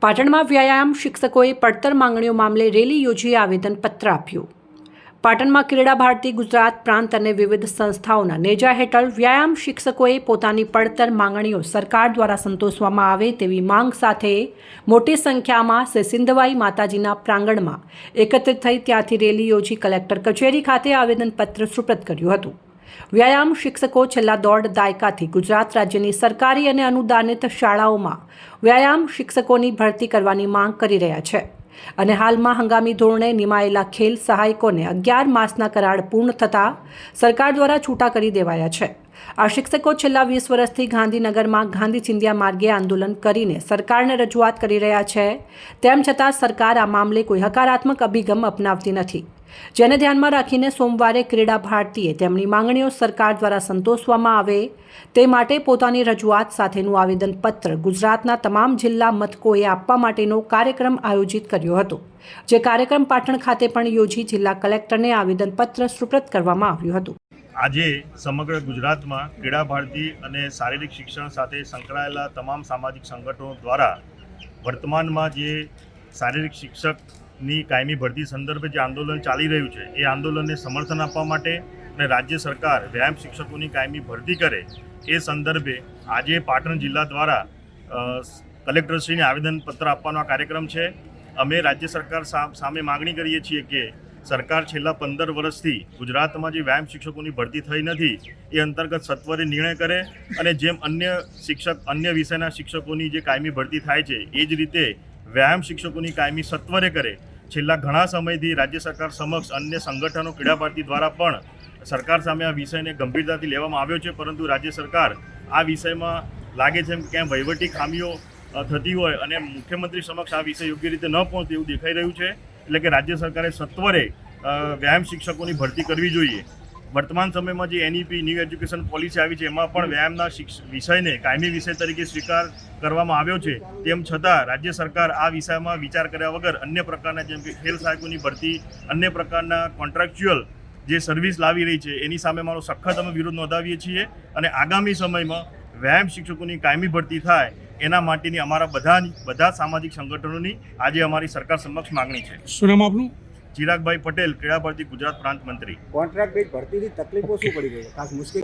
પાટણમાં વ્યાયામ શિક્ષકોએ પડતર માંગણીઓ મામલે રેલી યોજી આવેદનપત્ર આપ્યું। પાટણમાં ક્રીડા ભારતી ગુજરાત પ્રાંત અને વિવિધ સંસ્થાઓના નેજા હેઠળ વ્યાયામ શિક્ષકોએ પોતાની પડતર માંગણીઓ સરકાર દ્વારા સંતોષવામાં આવે તેવી માંગ સાથે મોટી સંખ્યામાં શ્રી સિંધવાઈ માતાજીના પ્રાંગણમાં એકત્રિત થઈ ત્યાંથી રેલી યોજી કલેક્ટર કચેરી ખાતે આવેદનપત્ર સુપ્રત કર્યું હતું। વ્યાયામ શિક્ષકો છેલ્લા 1.5 દાયકાથી ગુજરાત રાજ્યની સરકારી અને અનુદાનિત શાળાઓમાં વ્યાયામ શિક્ષકોની ભરતી કરવાની માંગ કરી રહ્યા છે અને હાલમાં હંગામી ધોરણે નિમાયેલા ખેલ સહાયકોને 11 માસના કરાર પૂર્ણ થતાં સરકાર દ્વારા છૂટા કરી દેવાયા છે। આ શિક્ષકો છેલ્લા 20 વર્ષથી ગાંધીનગરમાં ગાંધી ચિંધ્યા માર્ગે આંદોલન કરીને સરકારને રજૂઆત કરી રહ્યા છે। તેમ છતાં સરકાર આ મામલે કોઈ હકારાત્મક અભિગમ અપનાવતી નથી, જેને ધ્યાનમાં રાખીને સોમવારે ક્રીડા ભારતીએ તેમની માંગણીઓ સરકાર દ્વારા સંતોષવામાં આવે તે માટે પોતાની રજૂઆત સાથેનું આવેદનપત્ર ગુજરાતના તમામ જિલ્લા મથકોએ આપવા માટેનો કાર્યક્રમ આયોજિત કર્યો હતો, જે કાર્યક્રમ પાટણ ખાતે પણ યોજી જિલ્લા કલેક્ટરને આવેદનપત્ર સુપ્રત કરવામાં આવ્યું હતું। આજે સમગ્ર ગુજરાતમાં ક્રીડા ભારતી અને શારીરિક શિક્ષણ સાથે સંકળાયેલા તમામ સામાજિક સંગઠનો દ્વારા વર્તમાનમાં જે શારીરિક શિક્ષકની કાયમી ભરતી સંદર્ભે જે આંદોલન ચાલી રહ્યું છે એ આંદોલનને સમર્થન આપવા માટે અને રાજ્ય સરકાર વ્યાયામ શિક્ષકોની કાયમી ભરતી કરે એ સંદર્ભે આજે પાટણ જિલ્લા દ્વારા કલેક્ટરશ્રીને આવેદનપત્ર આપવાનો કાર્યક્રમ છે। અમે રાજ્ય સરકાર સામે માગણી કરીએ છીએ કે સરકાર છેલ્લા 15 વર્ષથી ગુજરાતમાં જે વ્યાયામ શિક્ષકોની ભરતી થઈ નથી એ અંતર્ગત સત્વરે નિર્ણય કરે અને જેમ અન્ય વિષયના શિક્ષકોની જે કાયમી ભરતી થાય છે એ જ રીતે વ્યાયામ શિક્ષકોની કાયમી સત્વરે કરે। છેલ્લા ઘણા સમયથી રાજ્ય સરકાર સમક્ષ અન્ય સંગઠનો ક્રીડા ભારતી દ્વારા પણ સરકાર સામે આ વિષયને ગંભીરતાથી લેવામાં આવ્યો છે, પરંતુ રાજ્ય સરકાર આ વિષયમાં લાગે છે કે ક્યાંય વહીવટી ખામીઓ થતી હોય અને મુખ્યમંત્રી સમક્ષ આ વિષય યોગ્ય રીતે ન પહોંચે એવું દેખાઈ રહ્યું છે। એટલે કે રાજ્ય સરકારે સત્વરે વ્યાયામ શિક્ષકોની ભરતી કરવી જોઈએ। વર્તમાન સમયમાં જે NEP ન્યૂ એજ્યુકેશન પોલિસી આવી છે એમાં પણ વ્યાયામના વિષયને કાયમી વિષય તરીકે સ્વીકાર કરવામાં આવ્યો છે, તેમ છતાં રાજ્ય સરકાર આ વિષયમાં વિચાર કર્યા વગર અન્ય પ્રકારના જેમ કે ખેલ સહાયકોની ભરતી, અન્ય પ્રકારના કોન્ટ્રાક્ચ્યુઅલ જે સર્વિસ લાવી રહી છે એની સામે મારો સખત અમે વિરોધ નોંધાવીએ છીએ અને આગામી સમયમાં વ્યાયામ શિક્ષકોની કાયમી ભરતી થાય એના માટેની અમારા બધા સામાજિક સંગઠનોની આજે અમારી સરકાર સમક્ષ માગણી છે। શું નામ આપનું? ચિરાગભાઈ પટેલ, ક્રીડા ભારતી ગુજરાત પ્રાંત મંત્રી। કોન્ટ્રાક્ટ બેઝ ભરતીની તકલીફો શું પડી રહી છે, ખાસ મુશ્કેલ?